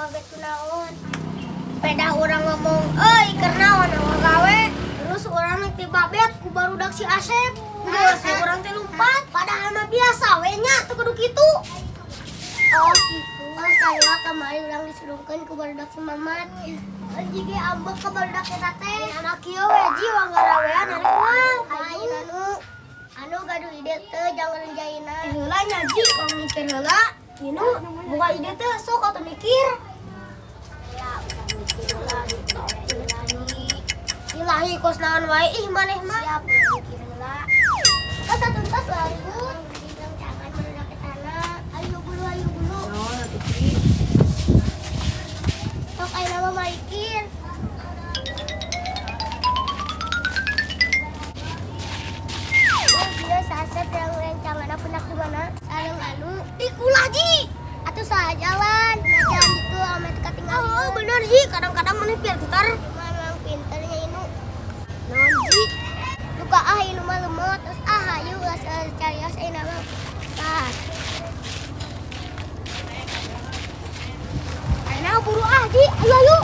babet kunaon. Peda orang ngomong, "Euy, keur naon gawe?" Terus orang nek babet ku barudak si Asep. Geus urang teh lumpat, padahal mah biasa we nya teu kudu kitu. Oh gitu. Saya kemarin urang disurungkeun ku barudak si Mamat. Anjing ge ambek ka barudak eta teh. Anak kieu we jiwa ngarawean ari moal. Anu gaduh ide teh jangan renjaina. Heula nya ji kong mikir heula. Inu buka ide teh sok atuh mikir. Ya, mikir heula gitu. Ilahi kos naon wae ih maneh mah. Siap mikir heula. Kos tuntas lanjut. Jangan barudak ke tanah. Ayo bulu. Naon atuh Ki? Sok ayeuna mah mikir. Dia sasep yang rencangan punak di mana? Sareng anu di kulah ji. Atuh salah jalan. Jalan itu ame teu katinggal. Oh, bener ji. Kadang-kadang maneh pinter. Memang pinternya inu. Naon ji? Luka inu mah lemot terus hayu geus carios ayeuna mah. Tah. Ayeuna buru ji. Ayo.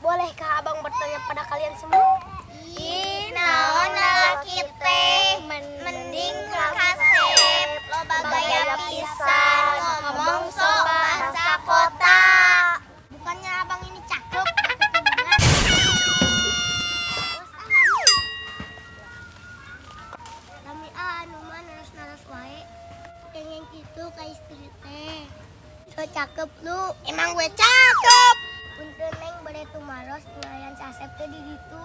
Bolehkah abang bertanya pada kalian semua? Naon kita mending kasep loba gaya pisan ngomong sok bahasa kota. Bukannya abang ini cakep. Kami anu mah naras wae. Pengen gitu ka istri teh. So cakep lu. Emang gue cakep. Punten neng bade tumaros ngelayan sasep teh di ditu.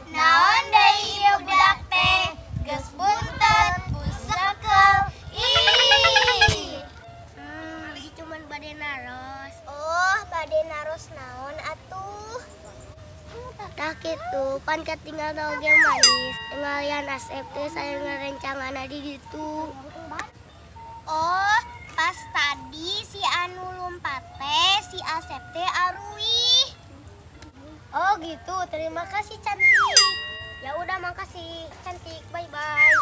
Naon deui ieu budak teh? Geus buntet busekel. Ih. Di cuman bade naros. Oh, bade naros naon atuh? Tah kitu, pan ketinggal oge manis. Ngalian asep teh saya ngarencangana di ditu. Oh, pas tadi si anu lumpat teh si Asep teh Arui. Oh gitu, terima kasih cantik. Ya udah makasih cantik, bye bye.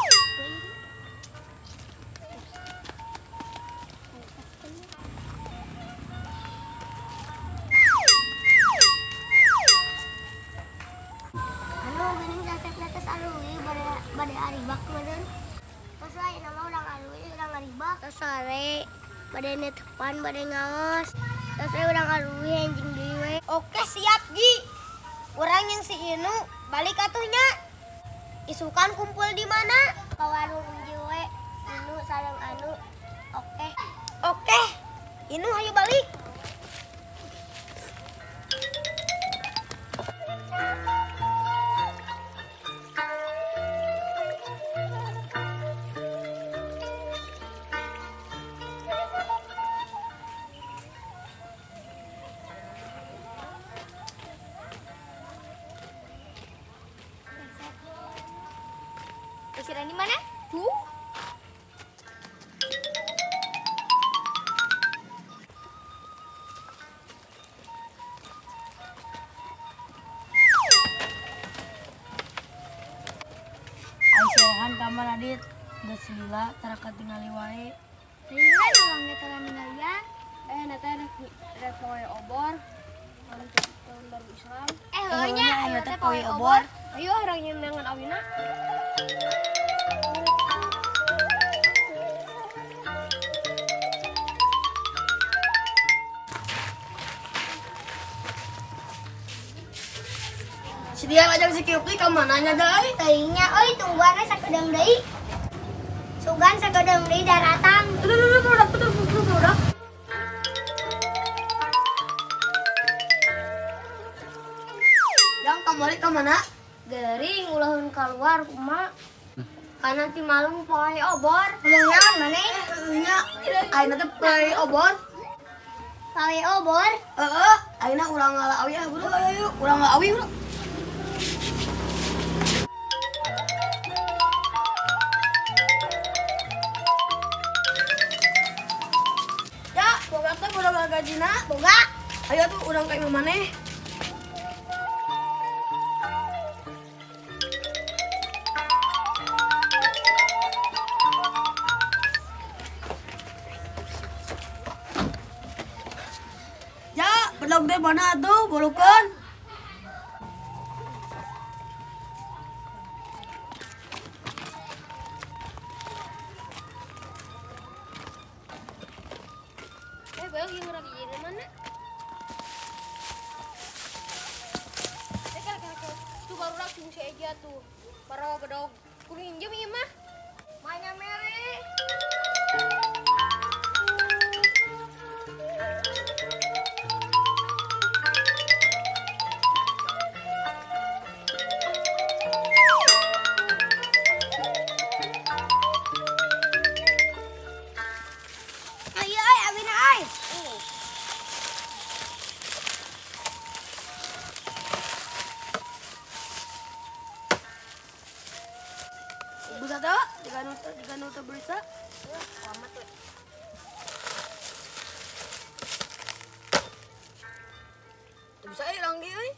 Anu geuning Asep teh Arui bade aribak meureun. Terus lain nama urang Arui urang aribak. Terus sore bade netepan bade ngaos. Terus urang Arui anjing deui we. Oke, siap Ji. Urang yang si Inu balik atuhnya. Isukan kumpul di mana? Ka warung hiji we. Inu sareng anu. Oke. Inu hayu balik. Kesiran di mana? Tuh. Aisyah kamar Adit. Geus lila tara katingali wae. Teuing urang ge tara ninggalian. Nata rek poe obor. Tahun baru Islam. Heunya aya teh poe obor. Ayo orang yang dengan awina. Sedia ngajak si Kipli ka mananya deui? Teuingnya euy tungguan we sakedeung deui. Sugan sakedeung deui daratang. Udah. kembali ke mana? Gering ulahun keluar kumaha. Kan nanti malam poe obor. Ngomong naon maneh? Nya ayeuna teh poe obor. Poe obor. Ayeuna urang ngalawi ya, buru ayo urang ngalawi buru. Ya, boga teh boga gajina. Boga. Ayo tuh urang ka imah maneh. Ya, bedog teh mana tuh bulukeun? Bel yang urang ieu di mana? Kan tuh baru rak si aja tuh. Para bedog kuring jam ieu mah. Manya Mary. Ayo Amina ai. Bisa teh, jika nu teh bisa. Selamat we. Teu bisa irang ge euy.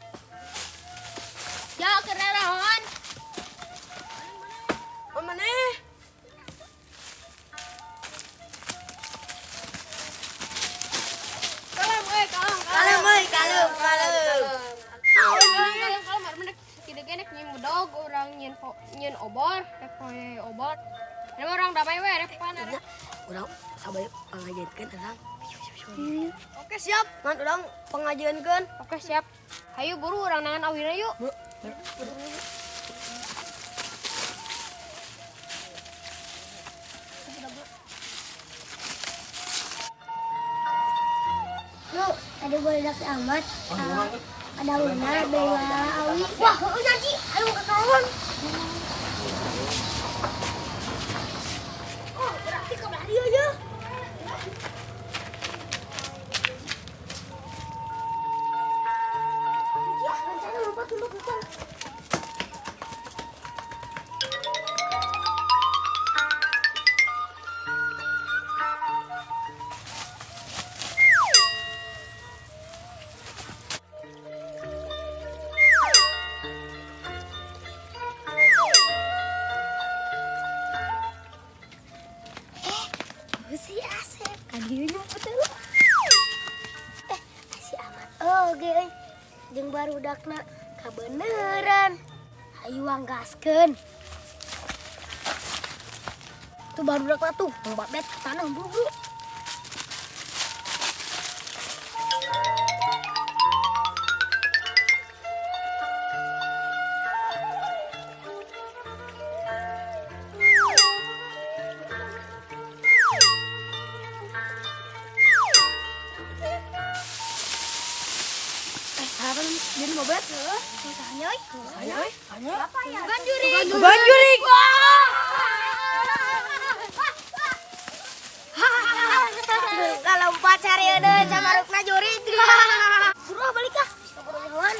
Ya kena naon? Maneh. Kalem euy, kalem. Kalem euy, kalem. Kalau mendek tidak enak nyin bedog orang nyin obor, rek poe obor. Ada orang damai we rek pan ada. Urang sabaya pangajiankeun urang. Oke siap, ngan urang pangajiankeun. Oke siap. Hayu buru orang nangan awina yuk. Lu, tadi boleh dapet amat. Ada benar bela awi. Wah, nanti ayo ke kawan. Oh, berarti ke belakang aja. Ya, rencana lupa tunduk. Si Asep, kadieunya betul. Si Amat oge euy. Jeung barudakna kabeneran. Hayu anggaskeun. Tuh barudakna tuh, ngobabet ke tanah buru-buru. Harapan jadi mobet. Susahnya euy. Ayo euy, ayo. Apa ya? Bukan juri. Beban jurik. Kalompat cari ada camarukna jurik. Buru balik ah. Buru jalan.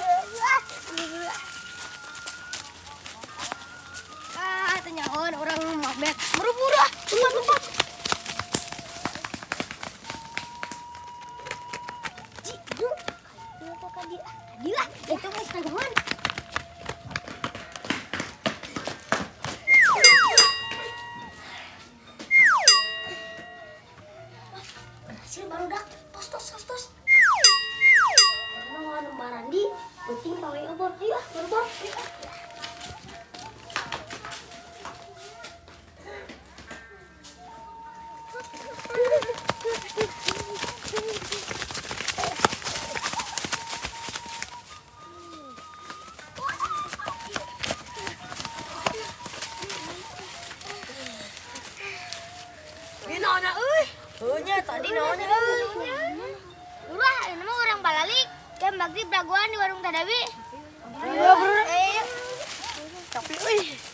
Tenyaon orang mabet. Buru-buru ah. Cepat. Ji, du. Itu kadi. Kadilah, itu mah setengah. Hasil baru dah. Tos. Mau lembaran di penting pawe obor. Ayo, obor. Ini naonnya euy? Heunya tadi naonnya euy? Urah, ini mah orang balalik. Kan bagri braguan di warung Tadawi. Ayo, bro. Ayo. Capek, wih.